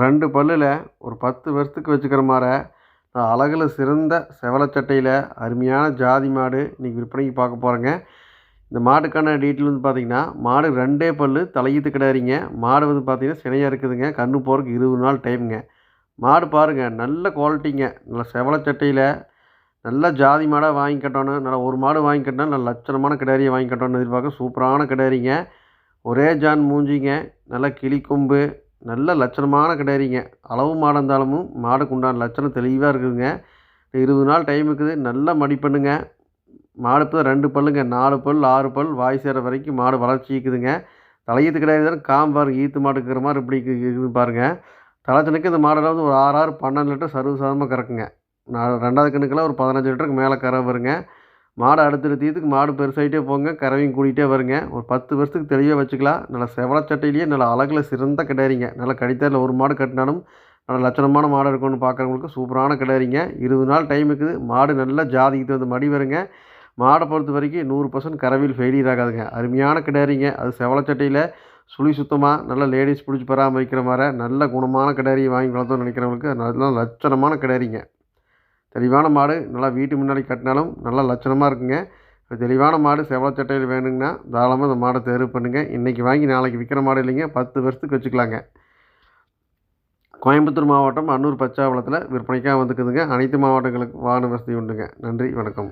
2 பல்லுல ஒரு 10 வருஷத்துக்கு வச்சுக்கிற மார அழகுல சிறந்த செவலச்சட்டையில அருமையான ஜாதி மாடு இன்றைக்கி விற்பனைக்கு பார்க்க போகிறோங்க. இந்த மாட்டுக்கான டீட்டெயில் வந்து பார்த்திங்கன்னா, மாடு 2 பல்லு தலையீத்து கிடாரிங்க. மாடு வந்து பார்த்திங்கன்னா சினையாக இருக்குதுங்க. கன்று போகிறதுக்கு 20 நாள் டைமுங்க. மாடு பாருங்கள் நல்ல குவாலிட்டிங்க. நல்ல செவலச்சட்டையில் நல்ல ஜாதி மாடாக வாங்கி கட்டணும். நல்லா ஒரு மாடு வாங்கி கட்டினா நல்ல லட்சணமான கிடாரியை வாங்கி கட்டணும்னு எதிர்பார்க்க சூப்பரான கிடாரிங்க. ஒரே ஜான் மூஞ்சிங்க. நல்ல கிளிக்கொம்பு. நல்ல லட்சணமான கிடாரிங்க. அளவு மாடாக இருந்தாலும் மாடுக்கு உண்டான லட்சணம் தெளிவாக இருக்குதுங்க. 20 நாள் டைம் இருக்குது. நல்ல மடிப்பண்ணுங்க. மாடு இப்போ 2 பல்லுங்க. 4 பல் 6 பல் வாய் சேர வரைக்கும் மாடு வளர்ச்சி இருக்குதுங்க. தலையீத்து கிடையாது தானே காம் பாருங்கள். ஈத்து மாடு இருக்கிற மாதிரி இப்படி இருக்குது பாருங்கள். தலைச்சனுக்கு இந்த மாடெல்லாம் வந்து ஒரு 6 12 லிட்டர் சர்வசாதாரணமாக கறக்குங்க. 2வது கண்ணுக்கெல்லாம் ஒரு 15 லிட்டருக்கு மேலே கரை வருங்க. மாடு அடுத்த தீத்துக்கு மாடு பெருசாகிட்டே போங்க. கறவையும் கூட்டிகிட்டே வருங்க. ஒரு 10 வருஷத்துக்கு தெளிவாக வச்சுக்கலாம். நல்லா செவலச்சட்டையிலேயே நல்லா அழகில் சிறந்த கிடாரிங்க. நல்லா கடித்தாரில் ஒரு மாடு கட்டினாலும் நல்ல லட்சணமான மாடு இருக்கும்னு பார்க்குறவங்களுக்கு சூப்பரான கிடாரிங்க. 20 நாள் டைம் இருக்குது. மாடு நல்லா ஜாதிக்கு வந்து மடி வருங்க. மாடை பொறுத்த வரைக்கும் 100% கறவையில் ஃபெயிலியர் ஆகாதுங்க. அருமையான கிடாரிங்க. அது செவலச்சட்டையில் சுழி சுத்தமாக நல்லா லேடிஸ் பிடிச்சி பராமரிக்கிற மாதிரி நல்ல குணமான கிடாரியை வாங்கி வளர்த்தோன்னு நினைக்கிறவங்களுக்கு நல்ல லட்சணமான கிடாரிங்க. தெளிவான மாடு நல்லா வீட்டு முன்னாடி கட்டினாலும் நல்லா லட்சணமாக இருக்குங்க. தெளிவான மாடு செவலச்சட்டையில் வேணுங்கன்னா தாராளமாக இந்த மாடை தேர்வு பண்ணுங்கள். இன்றைக்கி வாங்கி நாளைக்கு விற்கிற மாடு இல்லைங்க. 10 வருஷத்துக்கு வச்சுக்கலாங்க. கோயம்புத்தூர் மாவட்டம் அன்னூர் பச்சாவளத்தில் விற்பனைக்காக வந்துக்குதுங்க. அனைத்து மாவட்டங்களுக்கு வாகன வசதி உண்டுங்க. நன்றி, வணக்கம்.